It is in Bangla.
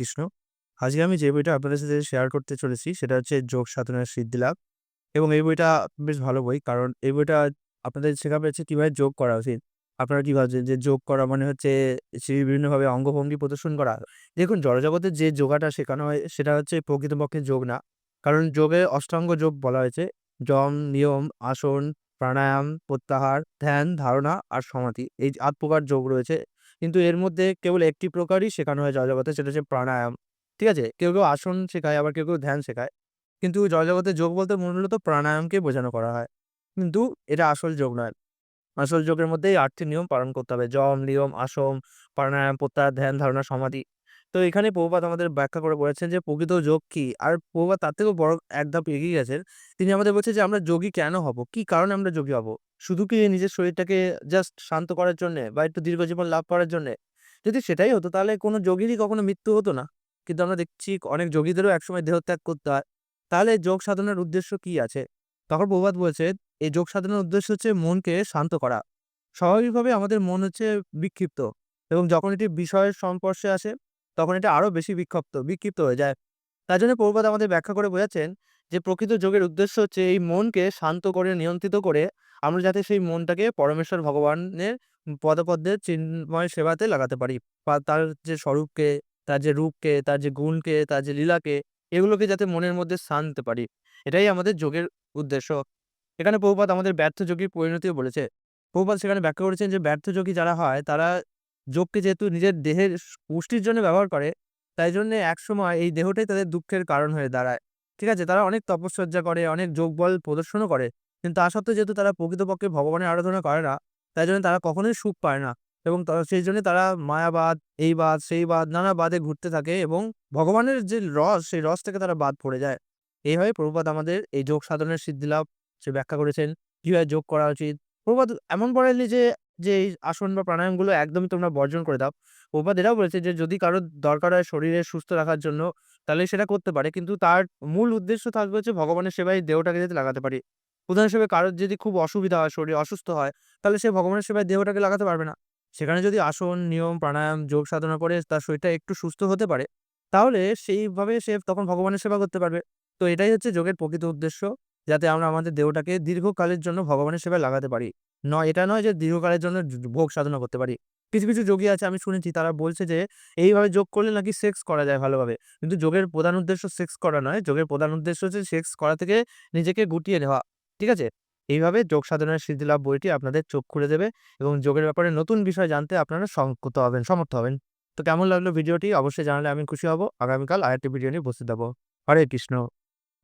কৃষ্ণ। আজকে আমি যে বইটা আপনাদের সাথে শেয়ার করতে চলেছি সেটা হচ্ছে 'যোগ সাধনার সিদ্ধিলাভ' এবং এই বইটা বেশ ভালো বই। কারণ এই বইটা আপনাদের শেখাবে হচ্ছে কিভাবে যোগ করা উচিত। আপনারা কি ভাবছেন যে যোগ করা মানে হচ্ছে বিভিন্নভাবে অঙ্গভঙ্গি প্রদর্শন করা? দেখুন জড়জগতের যে যোগাটা শেখানো হয় সেটা হচ্ছে প্রকৃতপক্ষে যোগ না। কারণ যোগে অষ্টাঙ্গ যোগ বলা হয়েছে। যম, নিয়ম, আসন, প্রাণায়াম, প্রত্যাহার, ধ্যান, ধারণা আর সমাধি। এই ৮ প্রকার যোগ রয়েছে। কিন্তু এর মধ্যে কেবল একটি প্রকারই শেখানো হয় জড়জগতে সেটা হচ্ছে প্রাণায়াম। ঠিক আছে? কেউ আসন শেখায় আবার কেউ ধ্যান শেখায়। কিন্তু জড়জগতে যোগ বলতে মূলত প্রাণায়ামকে বোঝানো করা হয়। কিন্তু এটা আসল যোগ নয়। আসল যোগের মধ্যে এই ৮ টি নিয়ম পালন করতে হবে। যম, নিয়ম, আসম, প্রাণায়াম, প্রত্যাহার, ধ্যান, ধারণা, সমাধি। তো এখানে প্রভুপাদ আমাদের ব্যাখ্যা করে বলেছেন যে প্রকৃত যোগ কি? আর প্রভুপাদ তার থেকেও বড় এক ধাপ এগিয়ে গেছেন। তিনি আমাদের বলছেন যে আমরা যোগী কেন হব? কি কারণে আমরা যোগী হব? শুধু কি নিজের শরীরটাকে জাস্ট শান্ত করার জন্যে বা একটু দীর্ঘ জীবন লাভ করার জন্যে? যদি সেটাই হতো তাহলে কোন যোগীরই কখনো মৃত্যু হতো না। কিন্তু আমরা দেখছি অনেক যোগীদেরও একসময় দেহত্যাগ করতে হয়। তাহলে যোগ সাধনার উদ্দেশ্য কি আছে? তখন প্রভুপাদ বলছেন এই যোগ সাধনার উদ্দেশ্য হচ্ছে মনকে শান্ত করা। স্বাভাবিকভাবে আমাদের মন হচ্ছে বিক্ষিপ্ত এবং যখন এটি বিষয়ের সংস্পর্শে আসে, তখন এটা আরো বেশি বিক্ষিপ্ত হয়ে যায়। তার জন্য প্রভুপাদ আমাদের ব্যাখ্যা করে বোঝাচ্ছেন যে প্রকৃত যোগের উদ্দেশ্য হচ্ছে এই মনকে শান্ত করে নিয়ন্ত্রিত করে আমরা যাতে সেই মনটাকে পরমেশ্বর ভগবানের পদপদ্মের চিন্ময় সেবাতে লাগাতে পারি। বা তার যে স্বরূপকে, তার যে রূপকে, তার যে গুণকে, তার যে লীলাকে এগুলোকে যাতে মনের মধ্যে স্থান দিতে পারি। এটাই আমাদের যোগের উদ্দেশ্য। এখানে প্রভুপাদ আমাদের ব্যর্থ যোগীর পরিণতিও বলেছে। প্রভুপাদ সেখানে ব্যাখ্যা করেছেন যে ব্যর্থ যোগী যারা হয় তারা যোগকে যেহেতু নিজের দেহের পুষ্টির জন্য ব্যবহার করে, তাই জন্যে একসময় এই দেহটাই তাদের দুঃখের কারণ হয়ে দাঁড়ায়। ঠিক আছে? তারা অনেক তপশ্চর্যা করে, অনেক যোগবল প্রদর্শনও করে। কিন্তু তা সত্ত্বেও যেহেতু তারা প্রকৃতপক্ষে ভগবানের আরাধনা করে না, তাই জন্য তারা কখনোই সুখ পায় না। এবং সেইজন্য তারা মায়াবাদ, এই বাদ, সেই বাদ নানা বাদে ঘুরতে থাকে এবং ভগবানের যে রস, সেই রস থেকে তারা বাদ পড়ে যায়। এইভাবে প্রভুপাদ আমাদের এই যোগ সাধনের সিদ্ধিলাভ সে ব্যাখ্যা করেছেন। কিভাবে যোগ করা উচিত। প্রভুপাদ এমন বলেননি যে এই আসন বা প্রাণায়ামগুলো একদমই তোমরা বর্জন করে দাও। প্রভুপাদ এটাও বলেছে যে যদি কারো দরকার হয় শরীরে সুস্থ রাখার জন্য তাহলে সেটা করতে পারে। কিন্তু তার মূল উদ্দেশ্য থাকবে হচ্ছে ভগবানের সেবায় দেহটাকে যাতে লাগাতে পারি। উদাহরণ হিসেবে কারোর যদি খুব অসুবিধা হয়, শরীর অসুস্থ হয়, তাহলে সে ভগবানের সেবায় দেহটাকে লাগাতে পারবে না। সেখানে যদি আসন, নিয়ম, প্রাণায়াম, যোগ সাধনা করে তার শরীরটা একটু সুস্থ হতে পারে, তাহলে সেইভাবে সে তখন ভগবানের সেবা করতে পারবে। তো এটাই হচ্ছে যোগের প্রকৃত উদ্দেশ্য। যাতে আমরা আমাদের দেহটাকে দীর্ঘকালের জন্য ভগবানের সেবায় লাগাতে পারি। এটা নয় যে দীর্ঘকালের জন্য ভোগ সাধনা করতে পারি। কিছু যোগী আছে আমি শুনেছি তারা বলছে যে এইভাবে যোগ করলে নাকি সেক্স করা যায় ভালোভাবে। কিন্তু যোগের প্রধান উদ্দেশ্য সেক্স করা নয়। যোগের প্রধান উদ্দেশ্য হচ্ছে সেক্স করা থেকে নিজেকে গুটিয়ে নেওয়া। ঠিক আছে? এইভাবে যোগ সাধনার সিদ্ধিলাভ বইটি আপনাদের চোখ খুলে দেবে এবং যোগের ব্যাপারে নতুন বিষয় জানতে আপনারা সমর্থ হবেন। তো কেমন লাগলো ভিডিওটি অবশ্যই জানালে আমি খুশি হব। আগামীকাল আরেকটি ভিডিও নিয়ে উপস্থিত হব। হরে কৃষ্ণ।